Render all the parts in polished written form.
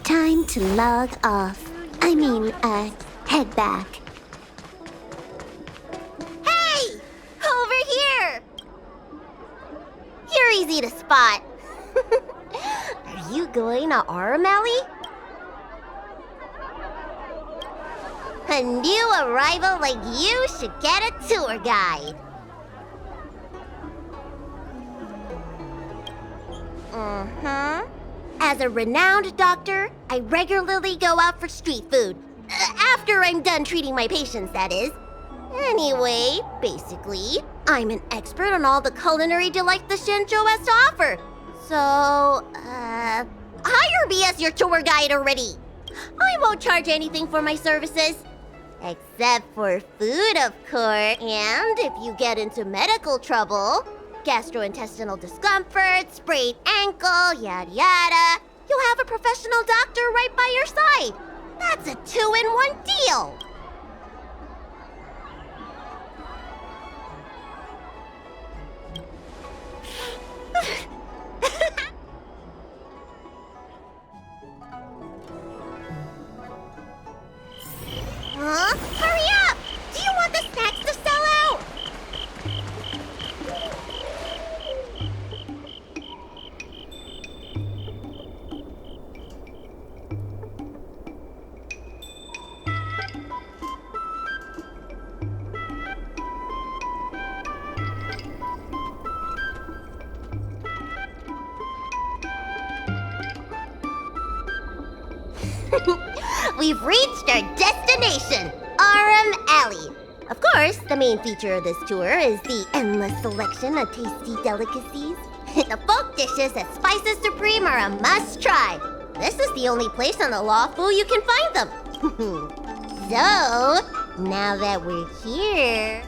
Time to log off. Head back. Hey! Over here! You're easy to spot. Are you going to Aramali? A new arrival like you should get a tour guide. As a renowned doctor, I regularly go out for street food. After I'm done treating my patients, that is. Anyway, basically, I'm an expert on all the culinary delight the Shinjo has to offer. So, hire me as your tour guide already. I won't charge anything for my services. Except for food, of course. And if you get into medical trouble, gastrointestinal discomfort, sprained ankle, yada yada, you'll have a professional doctor right by your side. That's a 2-in-1 deal. Huh? Hurry up! Do you want the snacks to sell out? We've reached our destination, Aram Alley. Of course, the main feature of this tour is the endless selection of tasty delicacies. The folk dishes at Spices Supreme are a must-try. This is the only place on the Lawful you can find them. So, now that we're here...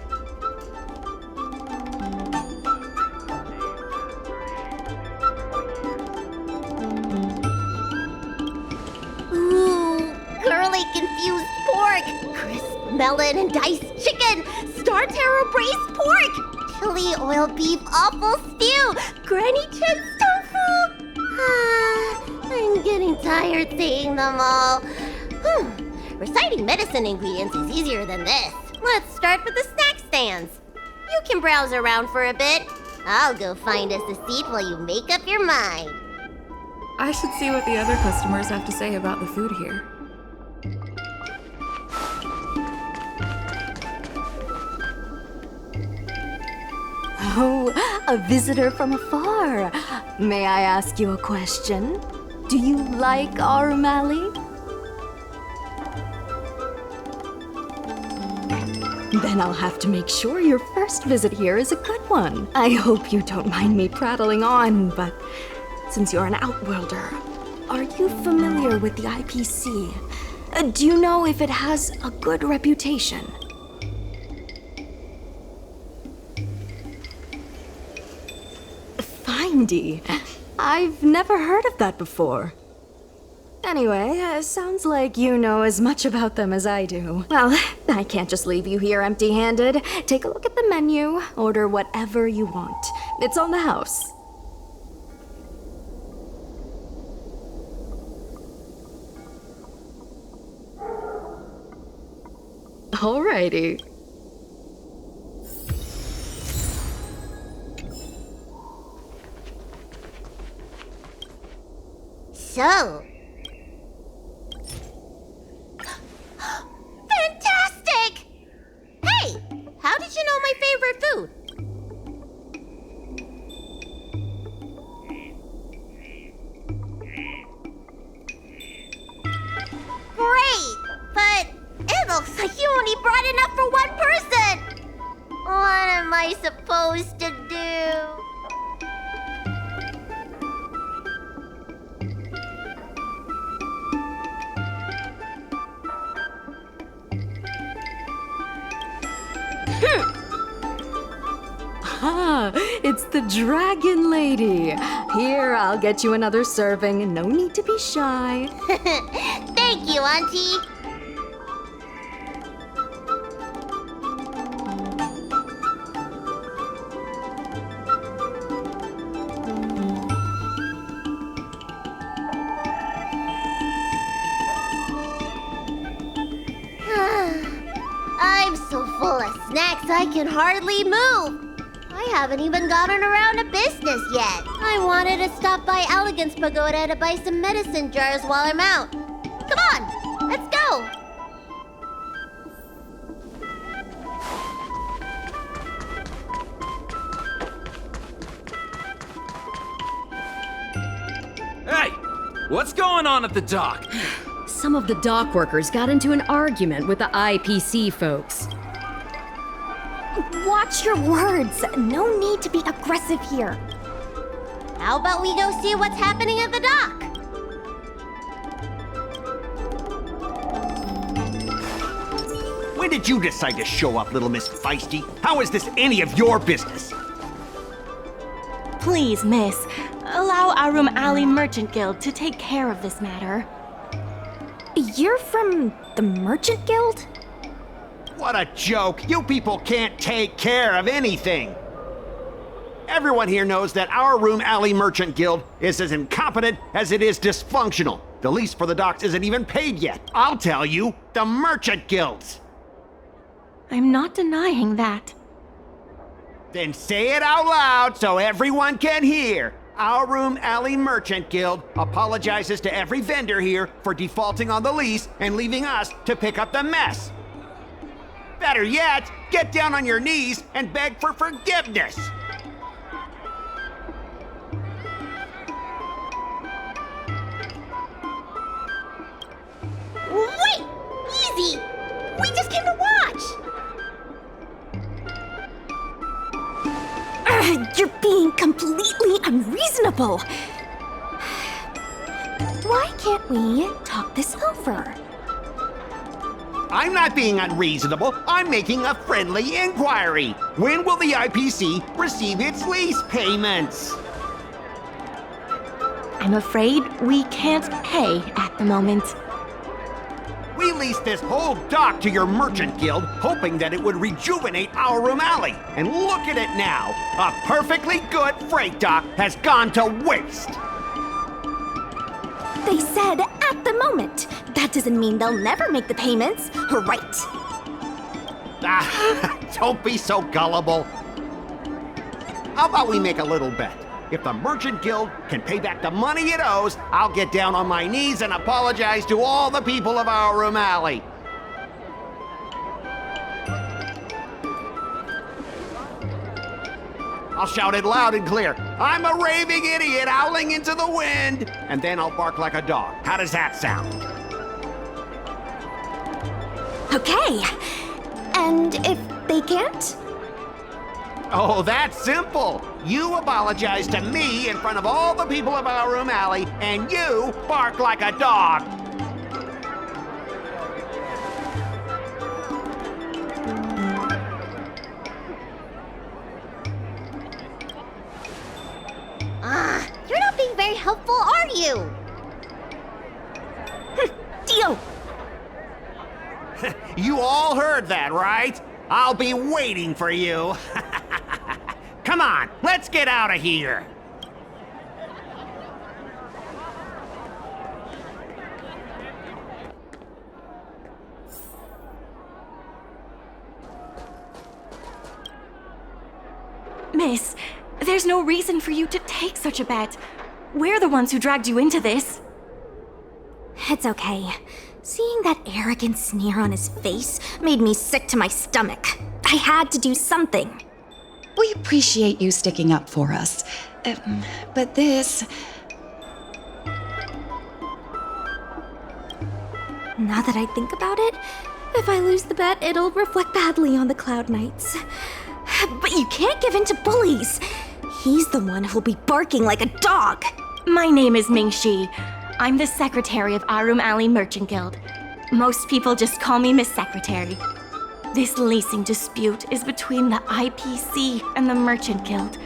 Curly confused pork, crisp melon and diced chicken, star taro braised pork, chili oil beef awful stew, granny chen's tofu. I'm getting tired saying them all. Reciting medicine ingredients is easier than this. Let's start with the snack stands. You can browse around for a bit. I'll go find us a seat while you make up your mind. I should see what the other customers have to say about the food here. Oh, a visitor from afar. May I ask you a question? Do you like Aramali? Then I'll have to make sure your first visit here is a good one. I hope you don't mind me prattling on, but since you're an outworlder, are you familiar with the IPC? Do you know if it has a good reputation? Findy. I've never heard of that before. Anyway, sounds like you know as much about them as I do. Well, I can't just leave you here empty-handed. Take a look at the menu, order whatever you want. It's on the house. Alrighty. So... Fantastic! Hey, how did you know my favorite food? Great, but it looks like you only brought enough for one person. What am I supposed to do? Aha! It's the Dragon Lady. Here, I'll get you another serving. No need to be shy. Thank you, Auntie. I'm so full of snacks I can hardly move. I haven't even gotten around to business yet. I wanted to stop by Elegance Pagoda to buy some medicine jars while I'm out. Come on, let's go. Hey, what's going on at the dock? Some of the dock workers got into an argument with the IPC folks. Watch your words. No need to be aggressive here. How about we go see what's happening at the dock? When did you decide to show up, little Miss Feisty? How is this any of your business? Please, miss, allow Arum Alley Merchant Guild to take care of this matter. You're from the Merchant Guild? What a joke! You people can't take care of anything! Everyone here knows that our Room Alley Merchant Guild is as incompetent as it is dysfunctional. The lease for the docks isn't even paid yet. I'll tell you, the Merchant Guilds! I'm not denying that. Then say it out loud so everyone can hear. Our Room Alley Merchant Guild apologizes to every vendor here for defaulting on the lease and leaving us to pick up the mess. Better yet, get down on your knees and beg for forgiveness. Wait! Easy! We just came to watch! You're being completely unreasonable. Why can't we talk this over? I'm not being unreasonable. I'm making a friendly inquiry. When will the IPC receive its lease payments? I'm afraid we can't pay at the moment. We leased this whole dock to your merchant guild, hoping that it would rejuvenate our Room Alley. And look at it now. A perfectly good freight dock has gone to waste. They said at the moment. That doesn't mean they'll never make the payments, right? Ah, don't be so gullible. How about we make a little bet? If the Merchant Guild can pay back the money it owes, I'll get down on my knees and apologize to all the people of our Room Alley. I'll shout it loud and clear. I'm a raving idiot howling into the wind. And then I'll bark like a dog. How does that sound? Okay. And if they can't? Oh, that's simple. You apologize to me in front of all the people of our Room Alley, and you bark like a dog. You're not being very helpful, are you? Deal. You all heard that, right? I'll be waiting for you. Come on, let's get out of here. Miss, there's no reason for you to take such a bet. We're the ones who dragged you into this. It's okay. Seeing that arrogant sneer on his face made me sick to my stomach. I had to do something. We appreciate you sticking up for us. But this... Now that I think about it, if I lose the bet, it'll reflect badly on the Cloud Knights. But you can't give in to bullies. He's the one who'll be barking like a dog. My name is Ming-Shi. I'm the secretary of Arum Alley Merchant Guild. Most people just call me Miss Secretary. This leasing dispute is between the IPC and the Merchant Guild.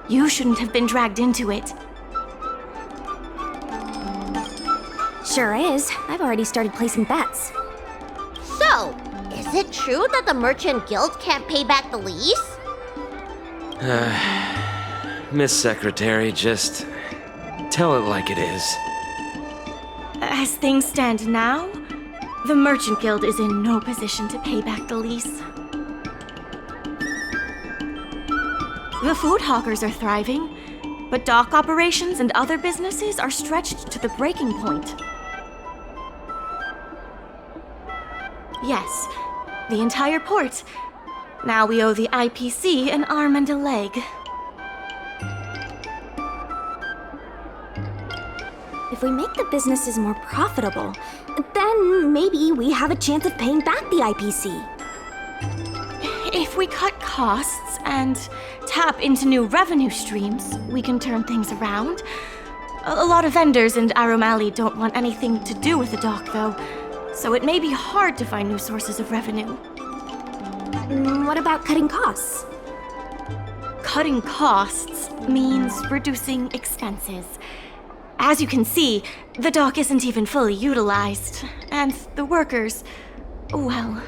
You shouldn't have been dragged into it. Sure is. I've already started placing bets. So, is it true that the Merchant Guild can't pay back the lease? Miss Secretary, just tell it like it is. As things stand now, the Merchant Guild is in no position to pay back the lease. The food hawkers are thriving, but dock operations and other businesses are stretched to the breaking point. Yes, the entire port. Now we owe the IPC an arm and a leg. If we make the businesses more profitable, then maybe we have a chance of paying back the IPC. If we cut costs and tap into new revenue streams, we can turn things around. A lot of vendors in Arum Alley don't want anything to do with the dock, though, so it may be hard to find new sources of revenue. What about cutting costs? Cutting costs means reducing expenses. As you can see, the dock isn't even fully utilized, and the workers, well...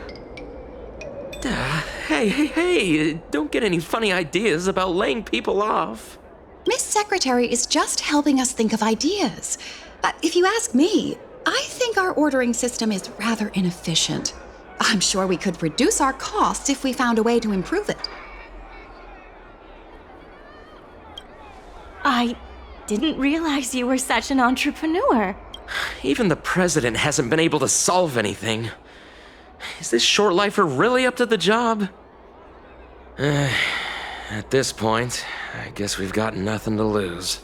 Hey, don't get any funny ideas about laying people off. Miss Secretary is just helping us think of ideas. If you ask me, I think our ordering system is rather inefficient. I'm sure we could reduce our costs if we found a way to improve it. I didn't realize you were such an entrepreneur. Even the president hasn't been able to solve anything. Is this short lifer really up to the job? At this point, I guess we've got nothing to lose.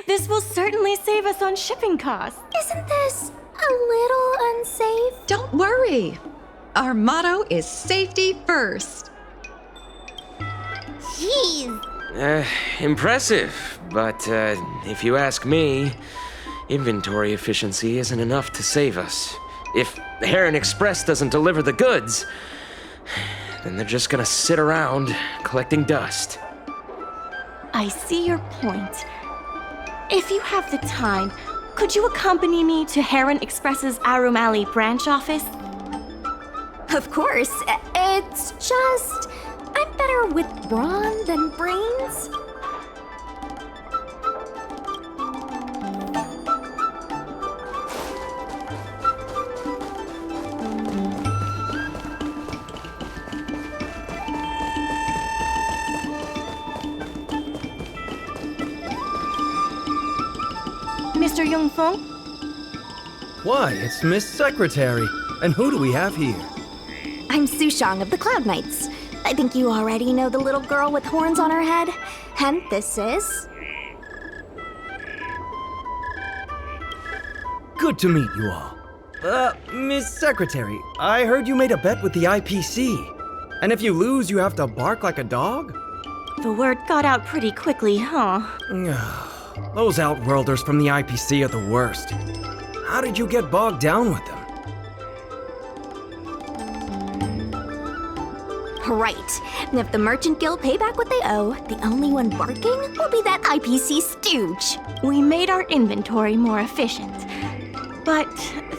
This will certainly save us on shipping costs. Isn't this a little unsafe? Don't worry. Our motto is safety first. Jeez. Impressive, but if you ask me, inventory efficiency isn't enough to save us. If Heron Express doesn't deliver the goods, then they're just gonna sit around collecting dust. I see your point. If you have the time, could you accompany me to Heron Express's Arum Alley branch office? Of course. It's just... I'm better with brawn than brains. Mr. Yongfeng? Why, it's Miss Secretary. And who do we have here? I'm Sushang of the Cloud Knights. I think you already know the little girl with horns on her head. And this is... Good to meet you all. Miss Secretary, I heard you made a bet with the IPC. And if you lose, you have to bark like a dog? The word got out pretty quickly, huh? Those Outworlders from the IPC are the worst. How did you get bogged down with them? Right. And if the Merchant Guild pay back what they owe, the only one barking will be that IPC stooge. We made our inventory more efficient. But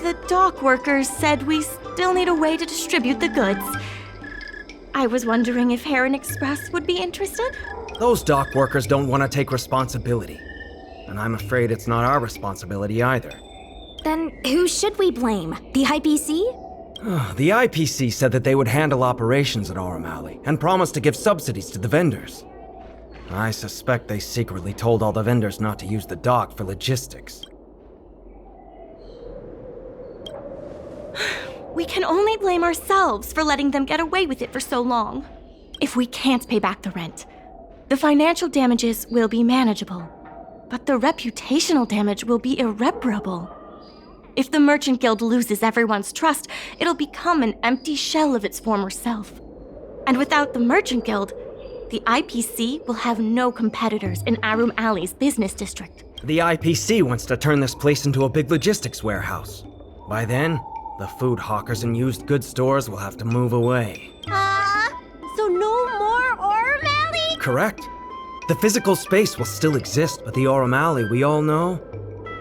the dock workers said we still need a way to distribute the goods. I was wondering if Heron Express would be interested? Those dock workers don't want to take responsibility. And I'm afraid it's not our responsibility either. Then who should we blame? The IPC? The IPC said that they would handle operations at Aurum Alley and promised to give subsidies to the vendors. I suspect they secretly told all the vendors not to use the dock for logistics. We can only blame ourselves for letting them get away with it for so long. If we can't pay back the rent, the financial damages will be manageable, but the reputational damage will be irreparable. If the Merchant Guild loses everyone's trust, it'll become an empty shell of its former self. And without the Merchant Guild, the IPC will have no competitors in Aurum Alley's business district. The IPC wants to turn this place into a big logistics warehouse. By then, the food hawkers and used goods stores will have to move away. So no more Aurum Alley? Correct. The physical space will still exist, but the Aurum Alley we all know,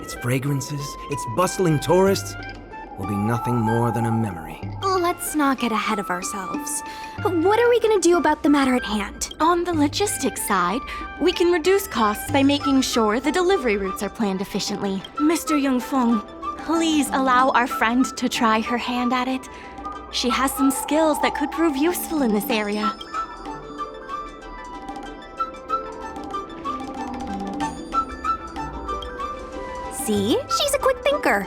its fragrances, its bustling tourists, will be nothing more than a memory. Let's not get ahead of ourselves. What are we gonna do about the matter at hand? On the logistics side, we can reduce costs by making sure the delivery routes are planned efficiently. Mr. Yongfeng, please allow our friend to try her hand at it. She has some skills that could prove useful in this area. See? She's a quick thinker.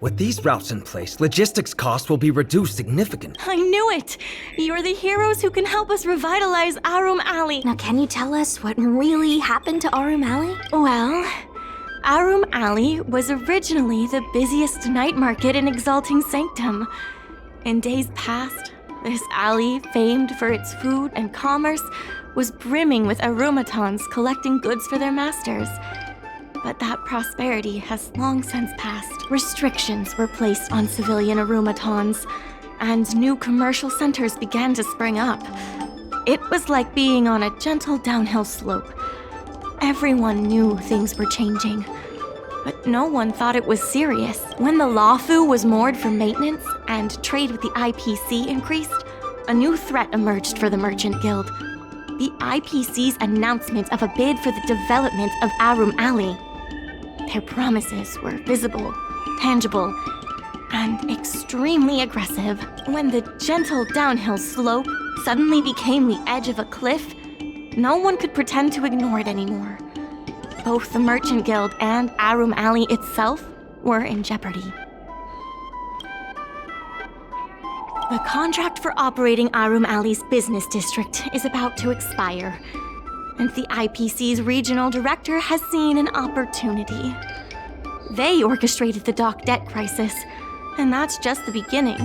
With these routes in place, logistics costs will be reduced significantly. I knew it! You're the heroes who can help us revitalize Aurum Alley. Now, can you tell us what really happened to Aurum Alley? Well, Aurum Alley was originally the busiest night market in Exalting Sanctum. In days past, this alley, famed for its food and commerce, was brimming with aromatons collecting goods for their masters. But that prosperity has long since passed. Restrictions were placed on civilian aromatons, and new commercial centers began to spring up. It was like being on a gentle downhill slope. Everyone knew things were changing, but no one thought it was serious. When the Lawfu was moored for maintenance and trade with the IPC increased, a new threat emerged for the Merchant Guild. The IPC's announcement of a bid for the development of Aurum Alley. Their promises were visible, tangible, and extremely aggressive. When the gentle downhill slope suddenly became the edge of a cliff, no one could pretend to ignore it anymore. both the Merchant Guild and Arum Alley itself were in jeopardy. The contract for operating Arum Alley's business district is about to expire, and the IPC's regional director has seen an opportunity. They orchestrated the dock debt crisis, and that's just the beginning.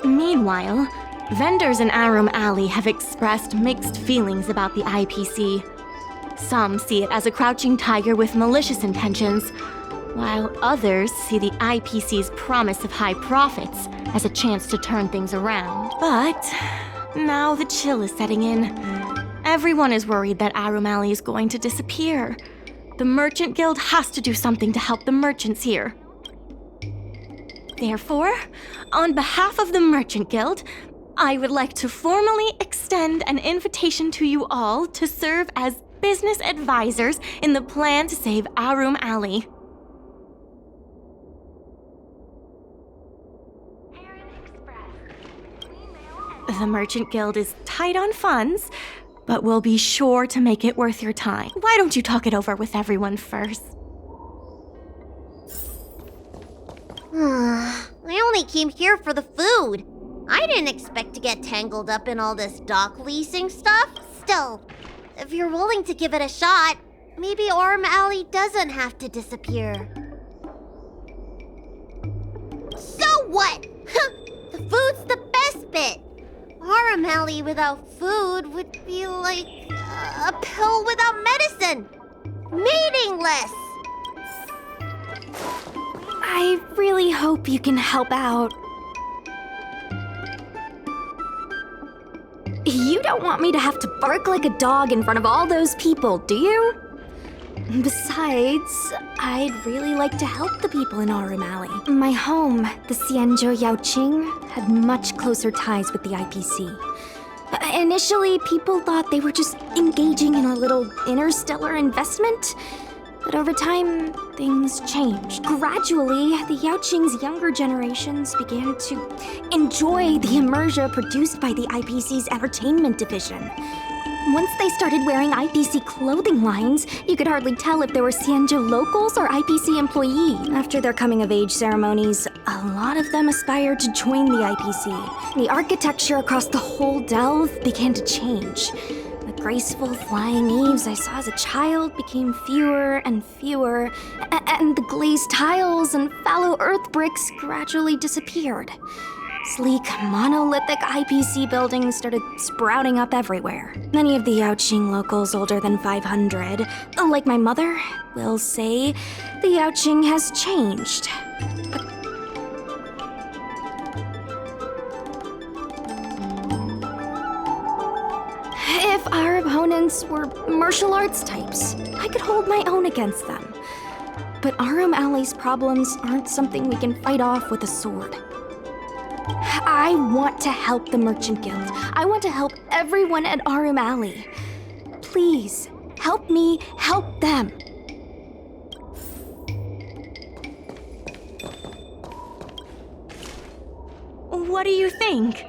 Meanwhile, vendors in Arum Alley have expressed mixed feelings about the IPC. Some see it as a crouching tiger with malicious intentions, while others see the IPC's promise of high profits as a chance to turn things around. But now the chill is setting in. Everyone is worried that Arum Alley is going to disappear. The Merchant Guild has to do something to help the merchants here. Therefore, on behalf of the Merchant Guild, I would like to formally extend an invitation to you all to serve as business advisors in the plan to save Arum Alley. The Merchant Guild is tight on funds, but we'll be sure to make it worth your time. Why don't you talk it over with everyone first? I only came here for the food. I didn't expect to get tangled up in all this dock leasing stuff. Still, if you're willing to give it a shot, maybe Arum Alley doesn't have to disappear. So what? The food's the best bit. Arum Alley without food would be like a pill without medicine. Meaningless. I really hope you can help out. You don't want me to have to bark like a dog in front of all those people, do you? Besides, I'd really like to help the people in Arum Alley. My home, the Xianzhou Yaoqing, had much closer ties with the IPC. Initially, people thought they were just engaging in a little interstellar investment. But over time, things changed. Gradually, the Yaoqing's younger generations began to enjoy the immersion produced by the IPC's entertainment division. Once they started wearing IPC clothing lines, you could hardly tell if they were Xianzhou locals or IPC employees. After their coming-of-age ceremonies, a lot of them aspired to join the IPC. The architecture across the whole delve began to change. The graceful flying eaves I saw as a child became fewer and fewer, and the glazed tiles and fallow earth bricks gradually disappeared. Sleek, monolithic IPC buildings started sprouting up everywhere. Many of the Yaoqing locals older than 500, like my mother, will say the Yaoqing has changed. But if our opponents were martial arts types, I could hold my own against them. But Arum Alley's problems aren't something we can fight off with a sword. I want to help the Merchant Guild. I want to help everyone at Arum Alley. Please, help me help them. What do you think?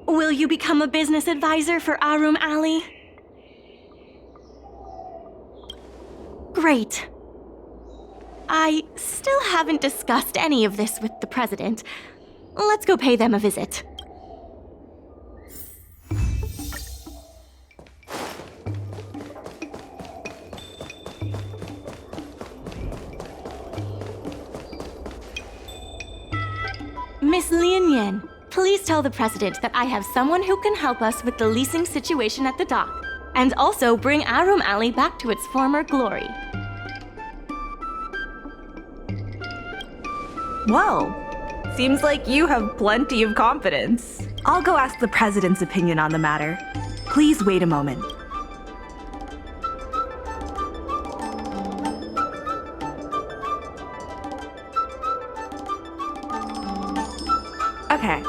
Will you become a business advisor for Arum Alley? Great. I still haven't discussed any of this with the president. Let's go pay them a visit. Miss Lin Yan, please tell the president that I have someone who can help us with the leasing situation at the dock, and also bring Arum Alley back to its former glory. Well, seems like you have plenty of confidence. I'll go ask the president's opinion on the matter. Please wait a moment. Okay,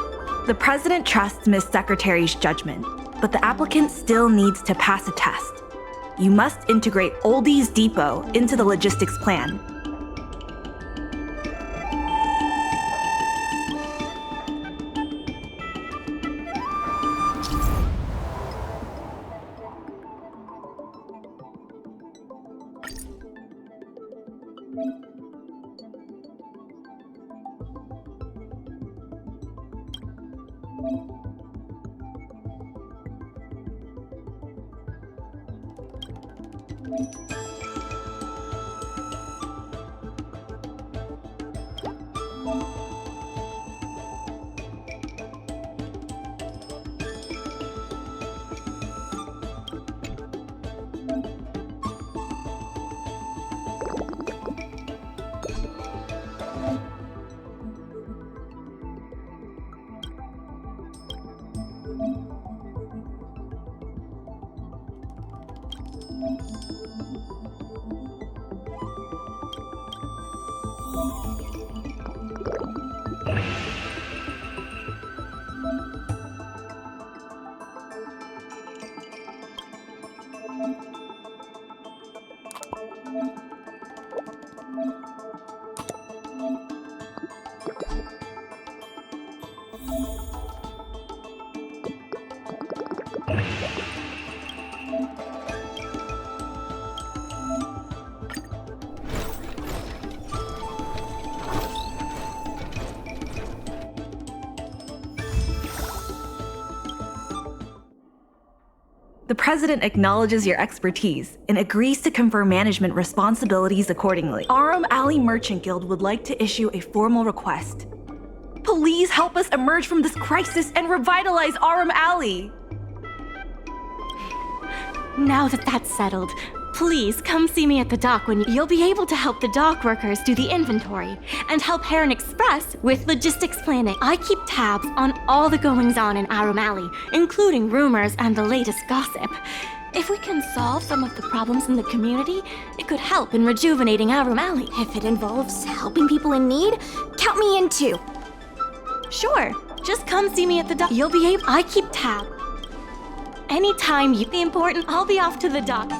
the president trusts Miss Secretary's judgment, but the applicant still needs to pass a test. You must integrate Oldie's Depot into the logistics plan. The President acknowledges your expertise and agrees to confer management responsibilities accordingly. Arum Alley Merchant Guild would like to issue a formal request. Please help us emerge from this crisis and revitalize Arum Alley! Now that that's settled, please come see me at the dock when you'll be able to help the dock workers do the inventory and help Heron Express with logistics planning. I keep tabs on all the goings-on in Arum Alley, including rumors and the latest gossip. If we can solve some of the problems in the community, it could help in rejuvenating Arum Alley. If it involves helping people in need, count me in too. Sure, just come see me at the dock. You'll be able. I keep tab. Anytime you be important, I'll be off to the dock.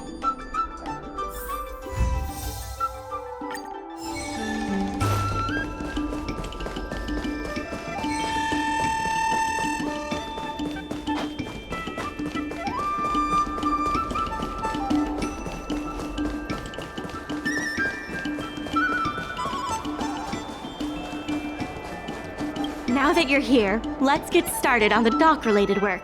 Now that you're here, let's get started on the dock-related work.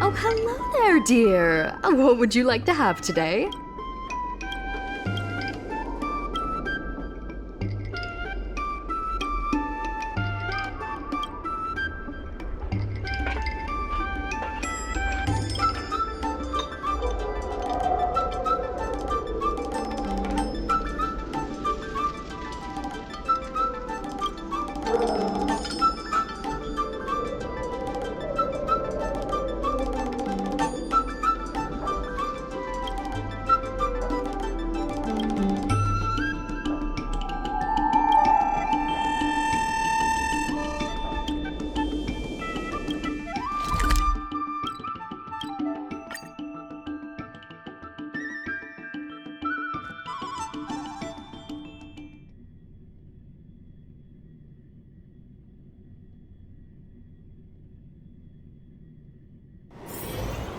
Oh, hello there, dear. What would you like to have today?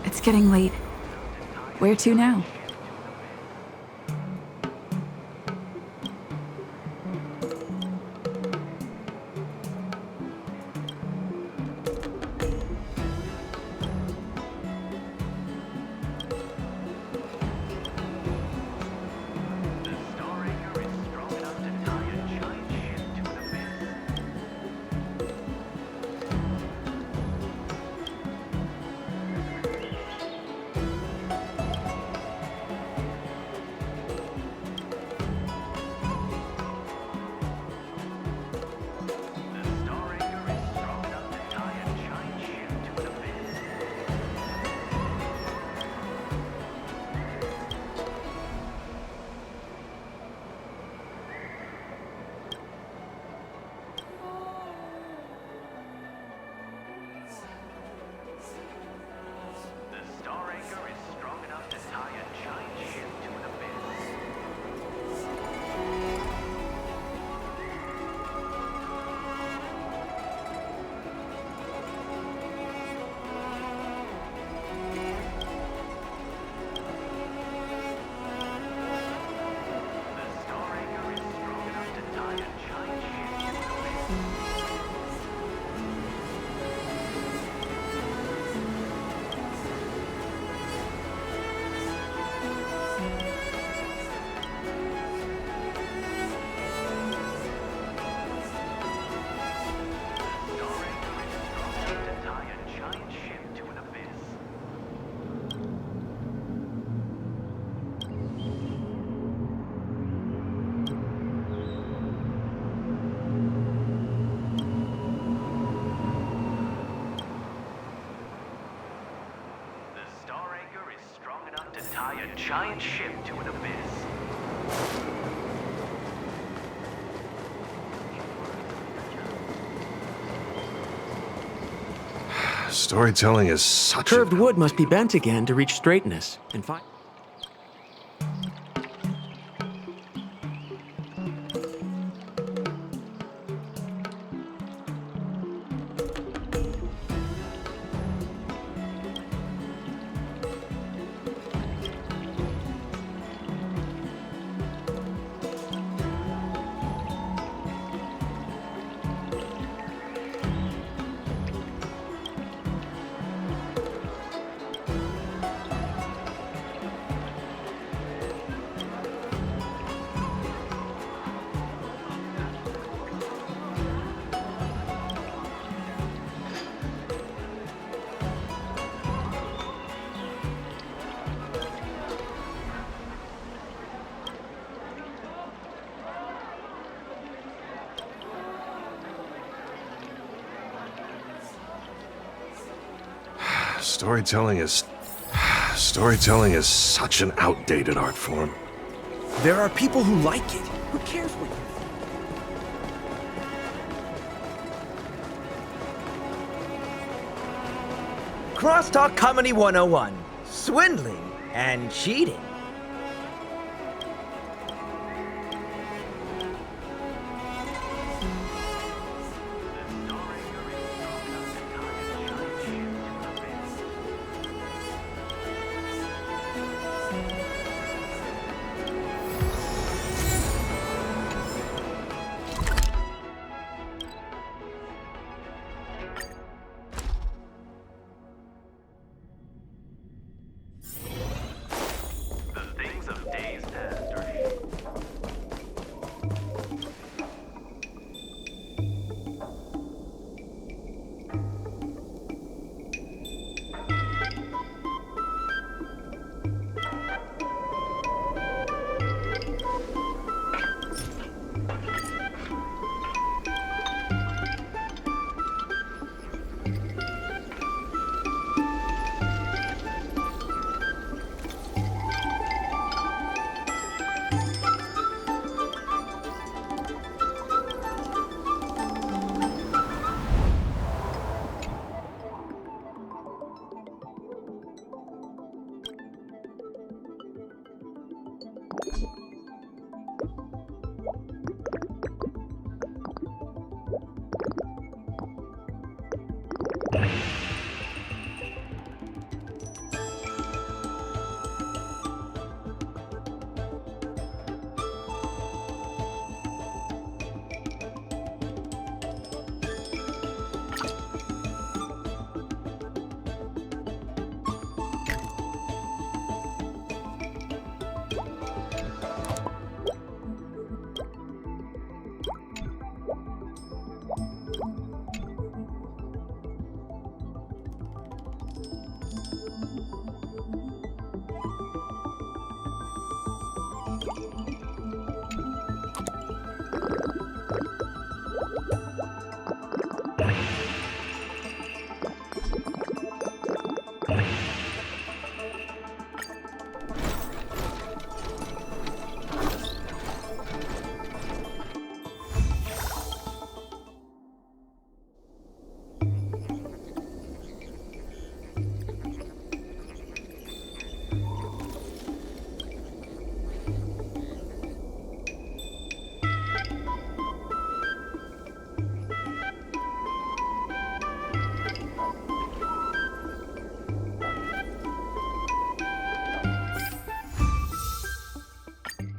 It's getting late. Where to now? Giant ship to an abyss. Storytelling is such Curved wood must be bent again to reach straightness. And find. Storytelling is such an outdated art form. There are people who like it. Who cares what you... Crosstalk Comedy 101. Swindling and cheating.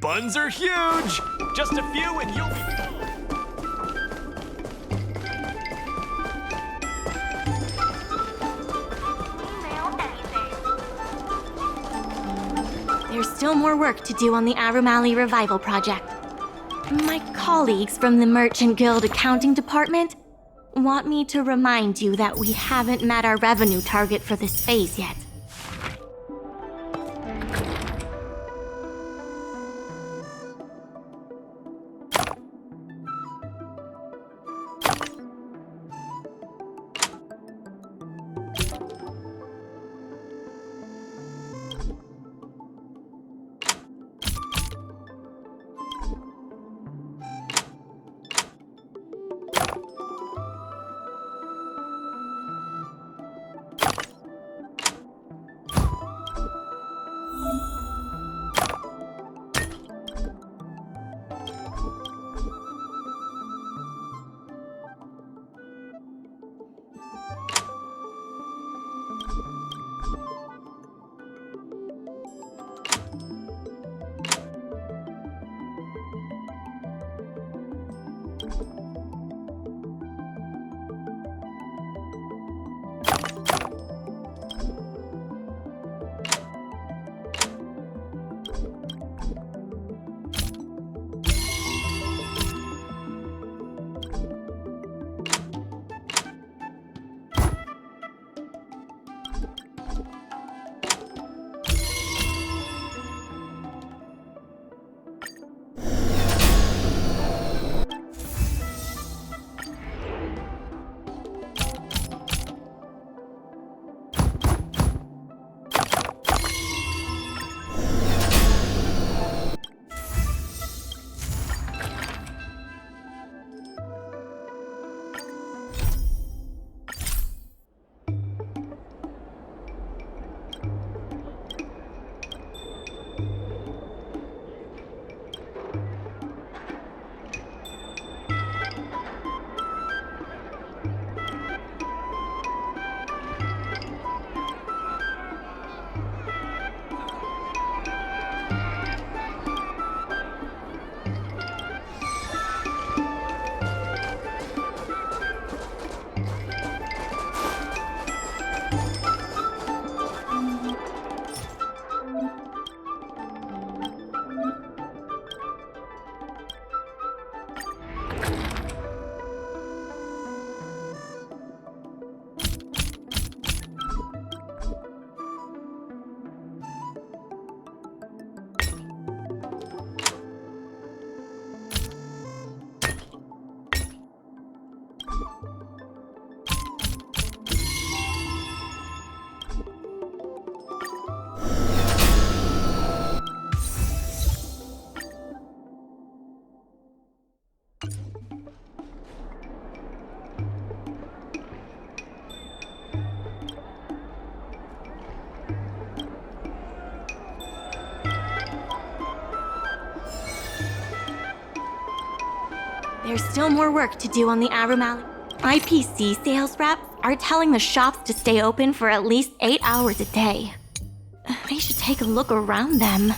buns are huge! Just a few and you'll be full. There's still more work to do on the Arumali Revival Project. My colleagues from the Merchant Guild Accounting Department want me to remind you that we haven't met our revenue target for this phase yet. There's still more work to do on the Arumali. IPC sales reps are telling the shops to stay open for at least 8 hours a day. They should take a look around them.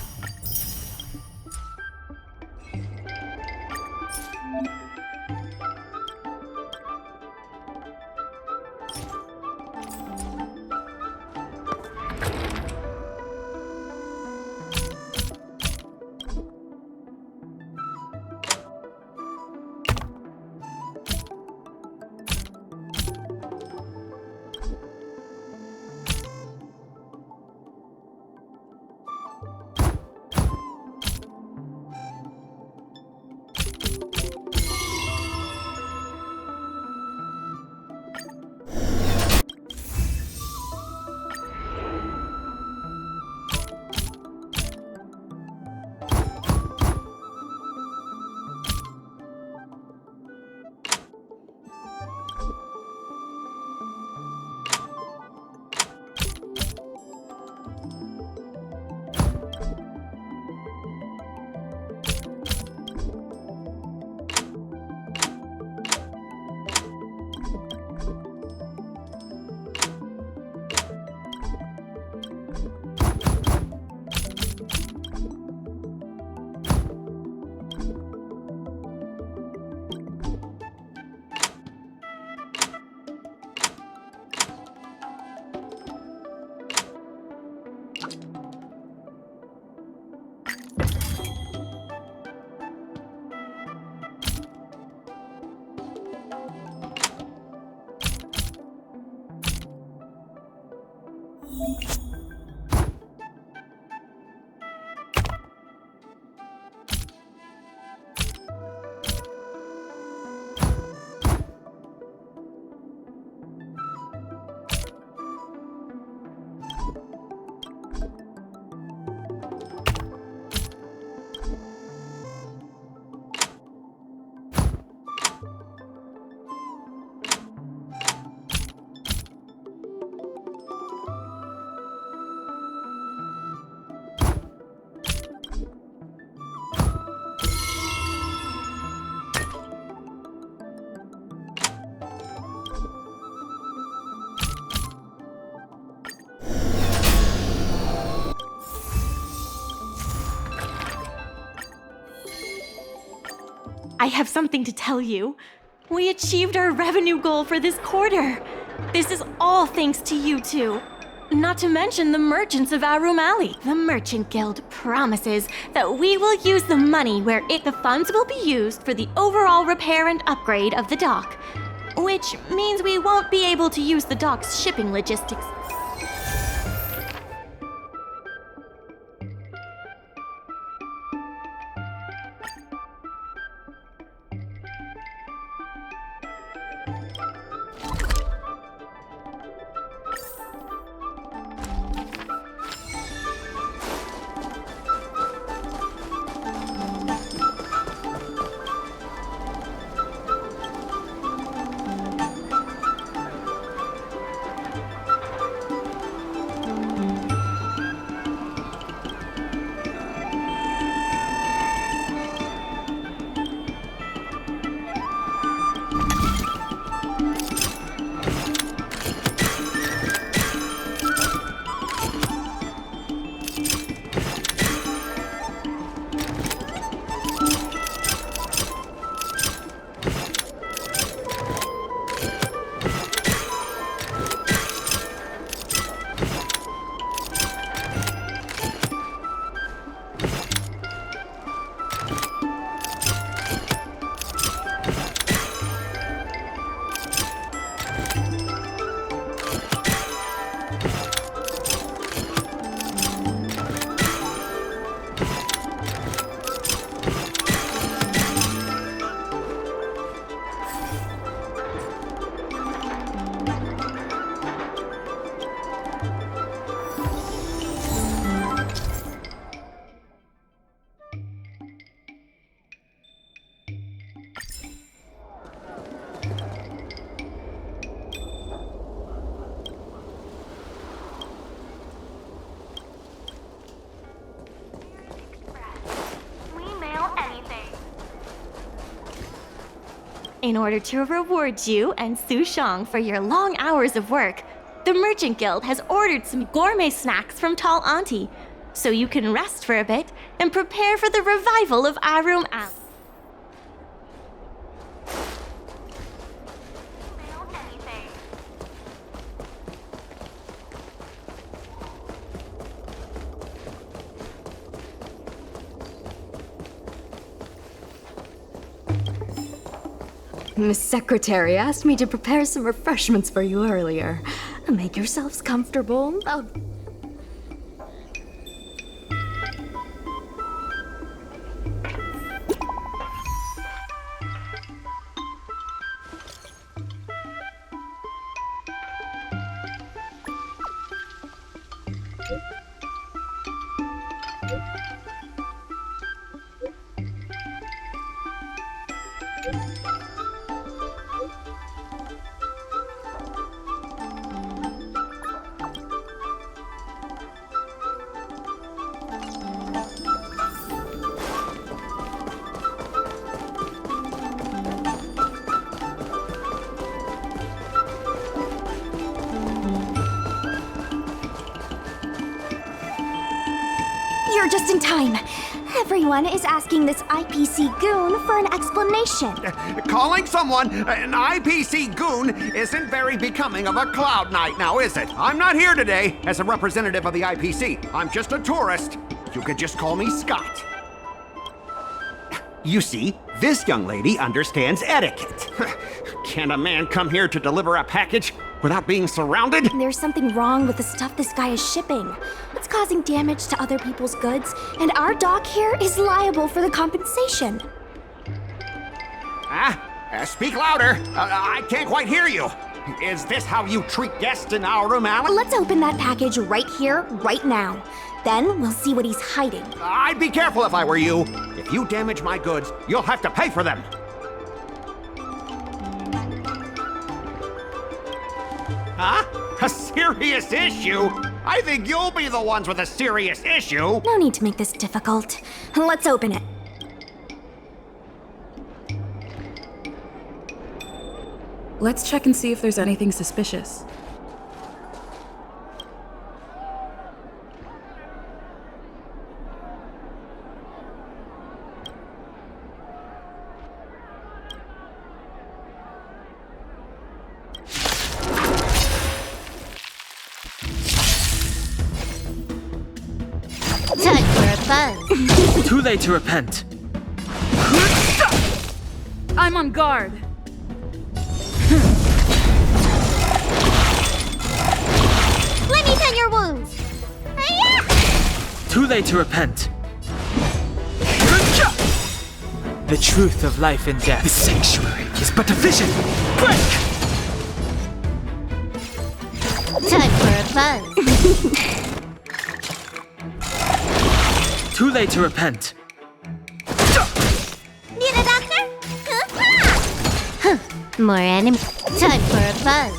I have something to tell you. We achieved our revenue goal for this quarter. This is all thanks to you two. Not to mention the merchants of Arum Alley. The Merchant Guild promises that we will use the money where the funds will be used for the overall repair and upgrade of the dock. Which means we won't be able to use the dock's shipping logistics. In order to reward you and Su Shang for your long hours of work, the Merchant Guild has ordered some gourmet snacks from Tall Auntie, so you can rest for a bit and prepare for the revival of Arum Alley. Miss Secretary asked me to prepare some refreshments for you earlier. Make yourselves comfortable. Oh. You're just in time. Everyone is asking this IPC goon for an explanation. Calling someone an IPC goon isn't very becoming of a Cloud Knight now, is it? I'm not here today as a representative of the IPC. I'm just a tourist. You could just call me Scott. You see, this young lady understands etiquette. Can a man come here to deliver a package without being surrounded? There's something wrong with the stuff this guy is shipping. It's causing damage to other people's goods, and our dock here is liable for the compensation. Speak louder. I can't quite hear you. Is this how you treat guests in our room, Alan? Let's open that package right here, right now. Then we'll see what he's hiding. I'd be careful if I were you. If you damage my goods, you'll have to pay for them. Huh? A serious issue? I think you'll be the ones with a serious issue. No need to make this difficult. Let's open it. Let's check and see if there's anything suspicious. Time for a buzz. Too late to repent. I'm on guard. Let me tend your wounds. Too late to repent. The truth of life and death. The sanctuary is but a vision. Break! Time for a buzz. Too late to repent. Need a doctor? Huh. More enemy. Time for a buzz.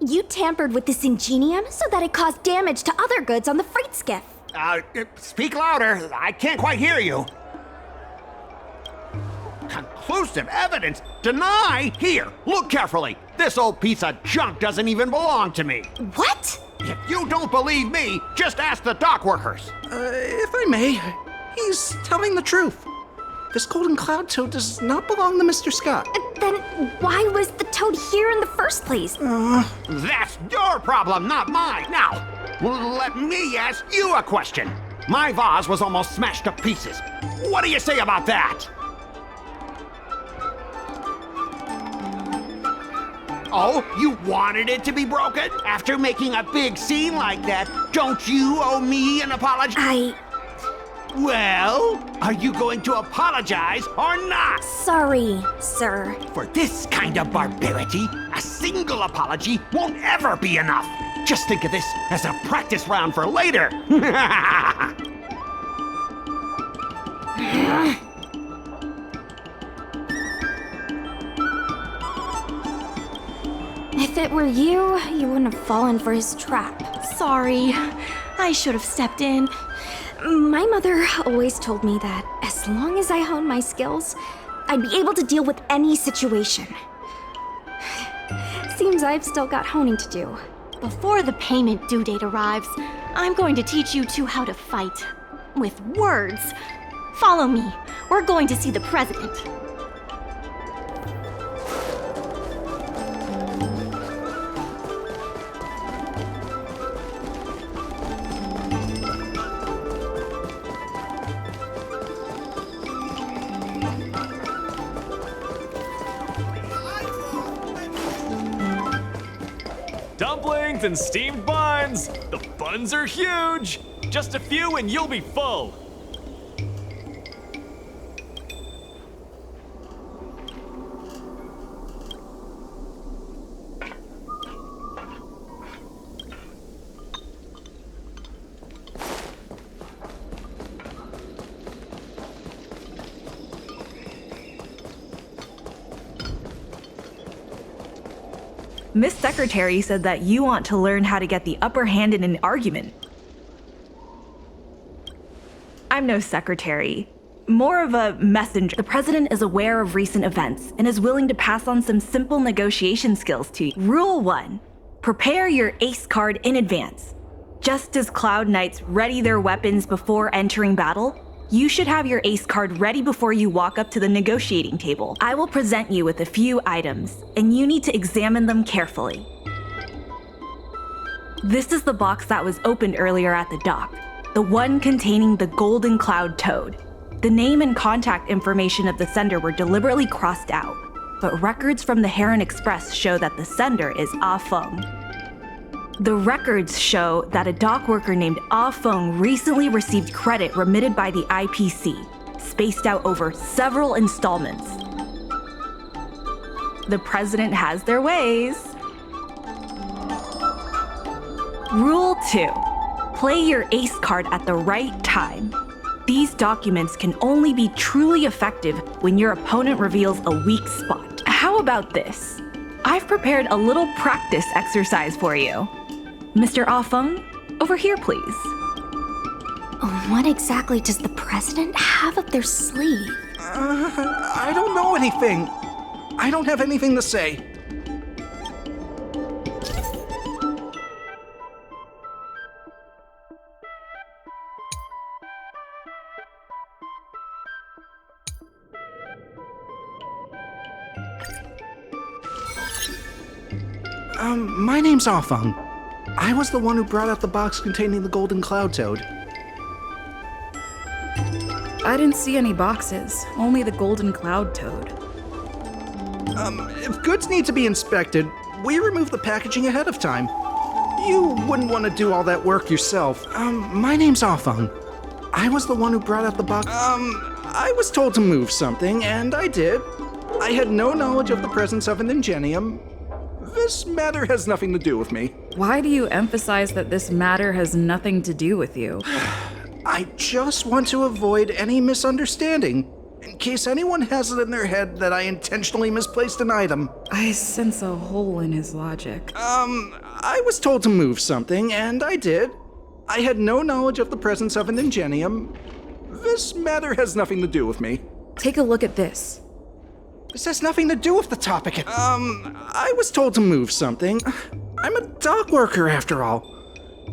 You tampered with this ingenium so that it caused damage to other goods on the freight skiff. Speak louder. I can't quite hear you. Conclusive evidence? Deny? Here, look carefully. This old piece of junk doesn't even belong to me. What? If you don't believe me, just ask the dock workers. If I may, he's telling the truth. This golden cloud toad does not belong to Mr. Scott. Then why was the toad here in the first place? That's your problem, not mine. Now, let me ask you a question. My vase was almost smashed to pieces. What do you say about that? Oh, you wanted it to be broken? After making a big scene like that, don't you owe me an apology? Well, are you going to apologize or not? Sorry, sir. For this kind of barbarity, a single apology won't ever be enough. Just think of this as a practice round for later. If it were you, you wouldn't have fallen for his trap. Sorry. I should have stepped in. My mother always told me that as long as I honed my skills, I'd be able to deal with any situation. Seems I've still got honing to do. Before the payment due date arrives, I'm going to teach you two how to fight. With words. Follow me. We're going to see the president. Dumplings and steamed buns! The buns are huge! Just a few and you'll be full! Miss Secretary said that you want to learn how to get the upper hand in an argument. I'm no secretary, more of a messenger. The president is aware of recent events and is willing to pass on some simple negotiation skills to you. Rule 1. Prepare your ace card in advance. Just as Cloud Knights ready their weapons before entering battle, you should have your ace card ready before you walk up to the negotiating table. I will present you with a few items, and you need to examine them carefully. This is the box that was opened earlier at the dock. The one containing the Golden Cloud Toad. The name and contact information of the sender were deliberately crossed out, but records from the Heron Express show that the sender is Ah Feng. The records show that a dock worker named Ah Feng recently received credit remitted by the IPC, spaced out over several installments. The president has their ways. Rule 2. Play your ace card at the right time. These documents can only be truly effective when your opponent reveals a weak spot. How about this? I've prepared a little practice exercise for you. Mr. Ah Feng, over here, please. What exactly does the president have up their sleeve? I don't know anything. I don't have anything to say. My name's Ah Feng. I was the one who brought out the box containing the Golden Cloud Toad. I didn't see any boxes, only the Golden Cloud Toad. If goods need to be inspected, we remove the packaging ahead of time. You wouldn't want to do all that work yourself. My name's Ah Feng. I was the one who brought out the box. I was told to move something, and I did. I had no knowledge of the presence of an ingenium. This matter has nothing to do with me. Why do you emphasize that this matter has nothing to do with you? I just want to avoid any misunderstanding, in case anyone has it in their head that I intentionally misplaced an item. I sense a hole in his logic. I was told to move something, and I did. I had no knowledge of the presence of an ingenium. This matter has nothing to do with me. Take a look at this. This has nothing to do with the topic. I was told to move something. I'm a dock worker after all.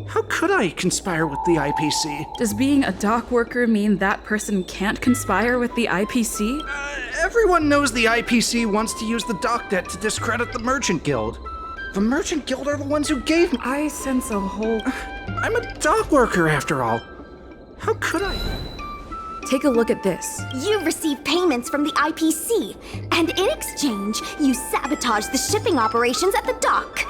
How could I conspire with the IPC? Does being a dock worker mean that person can't conspire with the IPC? Everyone knows the IPC wants to use the dock debt to discredit the Merchant Guild. The Merchant Guild are the ones who gave me. I sense a whole... I'm a dock worker after all. How could I? Take a look at this. You received payments from the IPC, and in exchange, you sabotaged the shipping operations at the dock.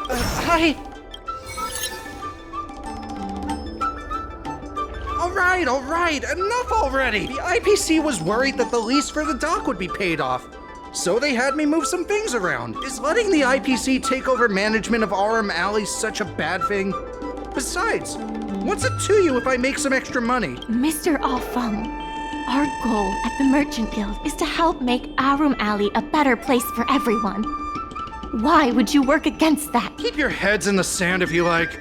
All right, enough already! The IPC was worried that the lease for the dock would be paid off, so they had me move some things around. Is letting the IPC take over management of Aurum Alley such a bad thing? Besides, what's it to you if I make some extra money? Mr. Ah Feng, our goal at the Merchant Guild is to help make Aurum Alley a better place for everyone. Why would you work against that? Keep your heads in the sand if you like.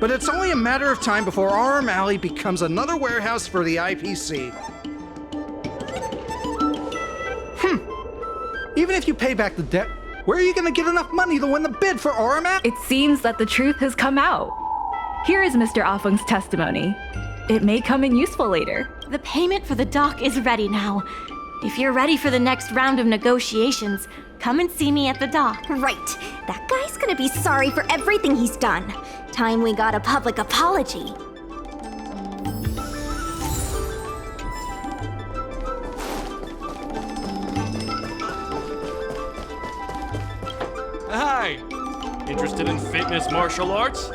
But it's only a matter of time before Aurum Alley becomes another warehouse for the IPC. Even if you pay back the debt, where are you gonna get enough money to win the bid for Aurum Alley? It seems that the truth has come out. Here is Mr. Ah Feng's testimony. It may come in useful later. The payment for the dock is ready now. If you're ready for the next round of negotiations, come and see me at the dock. Right. That guy's gonna be sorry for everything he's done. Time we got a public apology. Hi! Interested in fitness martial arts?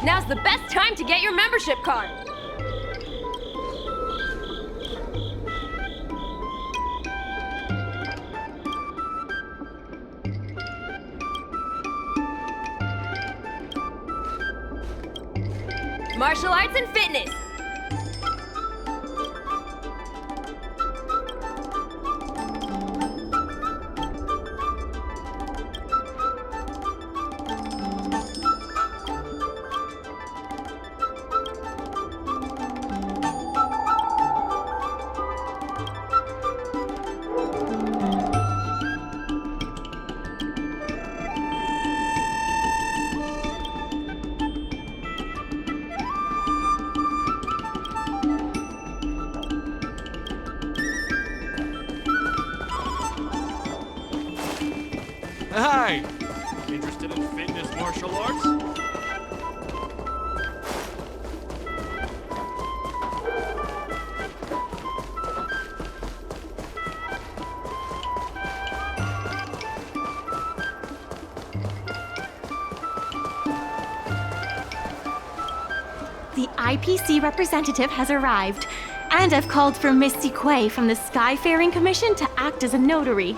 Now's the best Time to get your membership card. Martial arts and fitness. Hi! Interested in fitness martial arts? The IPC representative has arrived, and I've called for Miss Sequay from the Skyfaring Commission to act as a notary.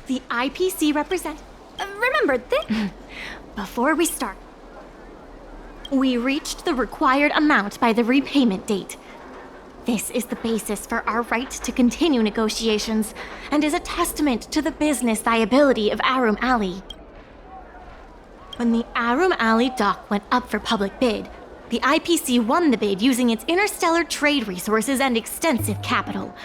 The IPC represent... Remember this... Before we start, we reached the required amount by the repayment date. This is the basis for our right to continue negotiations and is a testament to the business viability of Arum Alley. When the Arum Alley dock went up for public bid, the IPC won the bid using its interstellar trade resources and extensive capital.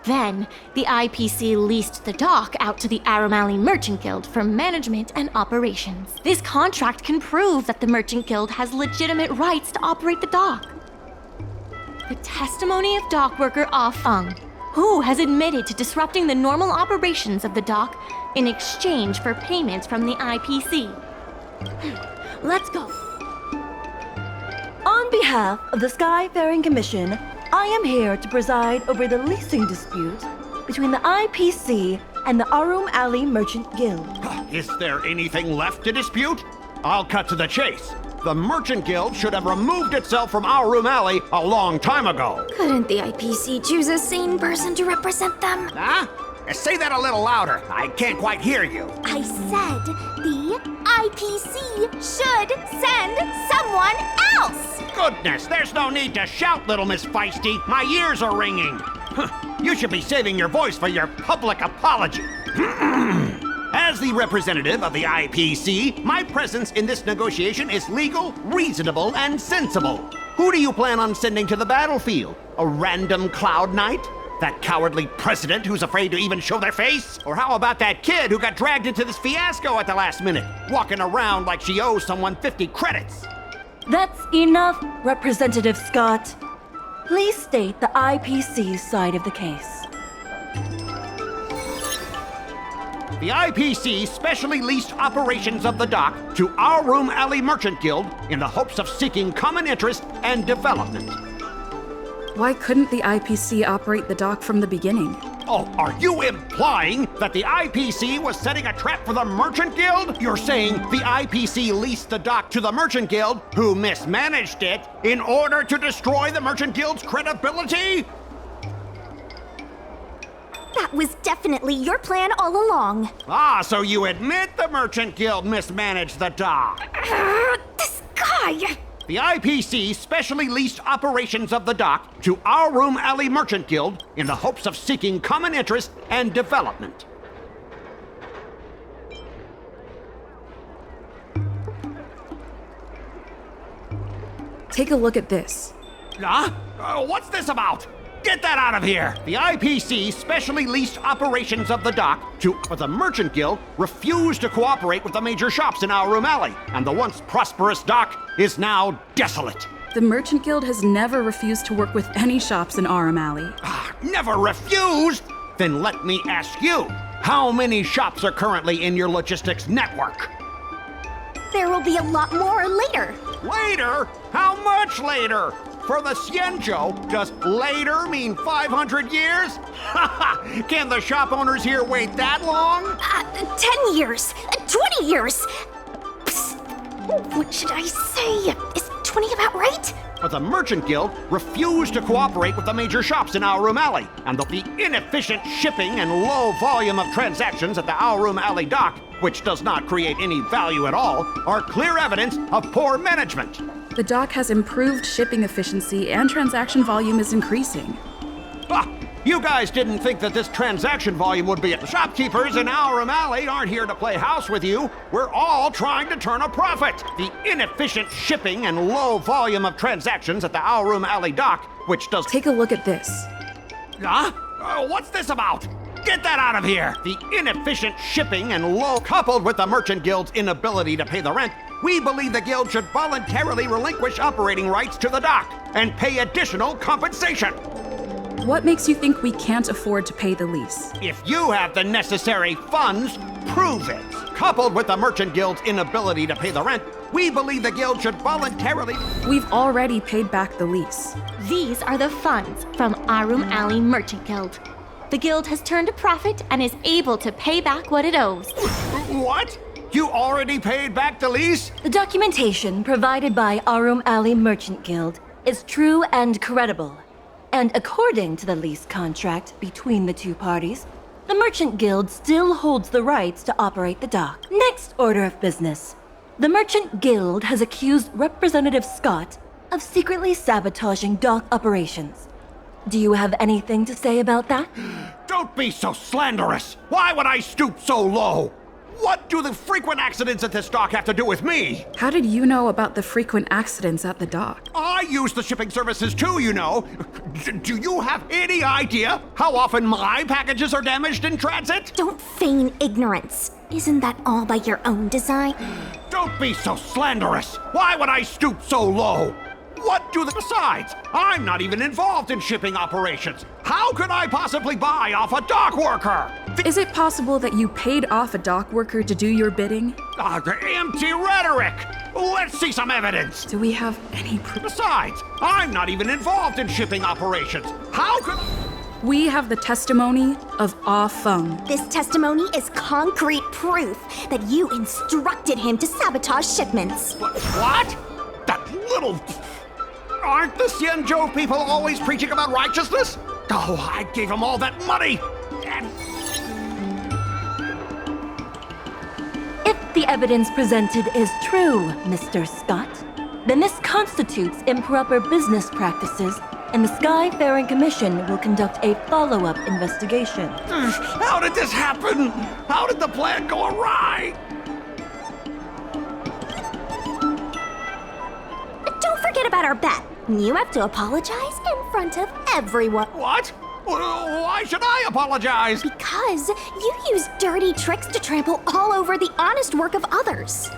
Then, the IPC leased the dock out to the Arum Alley Merchant Guild for management and operations. This contract can prove that the Merchant Guild has legitimate rights to operate the dock. The testimony of dock worker Ah Feng, who has admitted to disrupting the normal operations of the dock in exchange for payments from the IPC. Let's go. On behalf of the Skyfaring Commission, I am here to preside over the leasing dispute between the IPC and the Arum Alley Merchant Guild. Is there anything left to dispute? I'll cut to the chase. The Merchant Guild should have removed itself from Arum Alley a long time ago. Couldn't the IPC choose a sane person to represent them? Huh? Say that a little louder. I can't quite hear you. I said the IPC should send someone else! Goodness, there's no need to shout, little Miss Feisty. My ears are ringing. You should be saving your voice for your public apology. As the representative of the IPC, my presence in this negotiation is legal, reasonable, and sensible. Who do you plan on sending to the battlefield? A random Cloud Knight? That cowardly president who's afraid to even show their face? Or how about that kid who got dragged into this fiasco at the last minute, walking around like she owes someone 50 credits? That's enough, Representative Scott. Please state the IPC's side of the case. The IPC specially leased operations of the dock to Arum Alley Merchant Guild in the hopes of seeking common interest and development. Why couldn't the IPC operate the dock from the beginning? Oh, are you implying that the IPC was setting a trap for the Merchant Guild? You're saying the IPC leased the dock to the Merchant Guild, who mismanaged it, in order to destroy the Merchant Guild's credibility? That was definitely your plan all along. Ah, so you admit the Merchant Guild mismanaged the dock? This guy! The IPC specially leased operations of the dock to Arum Alley Merchant Guild in the hopes of seeking common interest and development. Take a look at this. Huh? What's this about? Get that out of here! The IPC specially leased operations of the dock but the Merchant Guild refused to cooperate with the major shops in Aurum Alley, and the once prosperous dock is now desolate. The Merchant Guild has never refused to work with any shops in Aurum Alley. Never refused? Then let me ask you, how many shops are currently in your logistics network? There will be a lot more later. Later? How much later? For the Xianzhou, does later mean 500 years? Can the shop owners here wait that long? 10 years, 20 years. Psst. What should I say? Is 20 about right? But the Merchant Guild refused to cooperate with the major shops in Aurum Alley, and the inefficient shipping and low volume of transactions at the Aurum Alley dock, which does not create any value at all, are clear evidence of poor management. The dock has improved shipping efficiency and transaction volume is increasing. You guys didn't think that this transaction volume would be at the shopkeepers in Aurum Alley aren't here to play house with you. We're all trying to turn a profit. The inefficient shipping and low volume of transactions at the Aurum Alley dock, which does... Take a look at this. What's this about? Get that out of here! The inefficient shipping and low, coupled with the Merchant Guild's inability to pay the rent, we believe the guild should voluntarily relinquish operating rights to the dock and pay additional compensation. What makes you think we can't afford to pay the lease? If you have the necessary funds, prove it. Coupled with the Merchant Guild's inability to pay the rent, we believe the guild should voluntarily... We've already paid back the lease. These are the funds from Aurum Alley Merchant Guild. The guild has turned a profit and is able to pay back what it owes. What? You already paid back the lease? The documentation provided by Aurum Alley Merchant Guild is true and credible. And according to the lease contract between the two parties, the Merchant Guild still holds the rights to operate the dock. Next order of business. The Merchant Guild has accused Representative Scott of secretly sabotaging dock operations. Do you have anything to say about that? Don't be so slanderous! Why would I stoop so low? What do the frequent accidents at this dock have to do with me? How did you know about the frequent accidents at the dock? I use the shipping services too, you know. Do you have any idea how often my packages are damaged in transit? Don't feign ignorance. Isn't that all by your own design? Don't be so slanderous! Why would I stoop so low? What do the... Besides, I'm not even involved in shipping operations. How could I possibly buy off a dock worker? Is it possible that you paid off a dock worker to do your bidding? Empty rhetoric! Let's see some evidence! Do we have any proof? Besides, I'm not even involved in shipping operations. How could... We have the testimony of Ah Feng. This testimony is concrete proof that you instructed him to sabotage shipments. What? That little... Aren't the Xianzhou people always preaching about righteousness? Oh, I gave them all that money! And... If the evidence presented is true, Mr. Scott, then this constitutes improper business practices, and the Skyfaring Commission will conduct a follow-up investigation. How did this happen? How did the plan go awry? Don't forget about our bet. You have to apologize in front of everyone. What? Why should I apologize? Because you use dirty tricks to trample all over the honest work of others.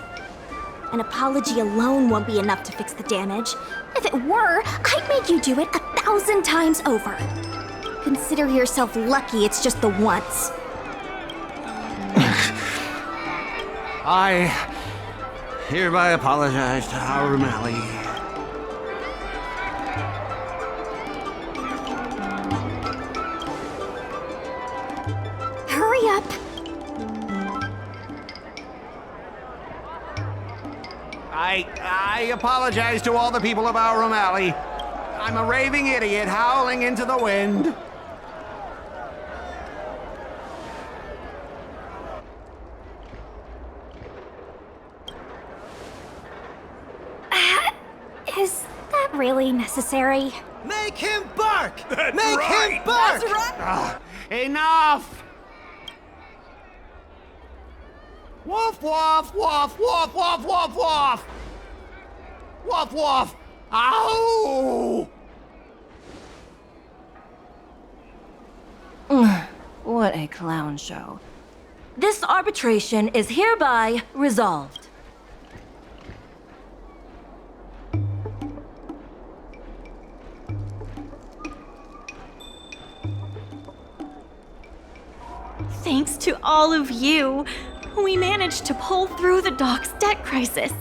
An apology alone won't be enough to fix the damage. If it were, I'd make you do it 1,000 times over. Consider yourself lucky it's just the once. I hereby apologize to Aurum Alley. Hurry up. I apologize to all the people of Aurum Alley. I'm a raving idiot howling into the wind. Is that really necessary? Make him bark! That's Make right. him bark! That's right. Enough! Woof, woof, woof, woof, woof, woof, woof! Woof, woof! Ow! What a clown show. This arbitration is hereby resolved. Thanks to all of you, we managed to pull through the dock's debt crisis.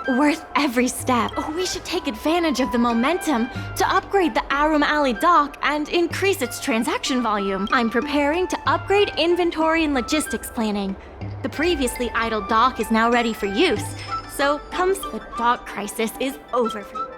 Worth every step. We should take advantage of the momentum to upgrade the Arum Alley dock and increase its transaction volume. I'm preparing to upgrade inventory and logistics planning. The previously idle dock is now ready for use, so comes the dock crisis is over for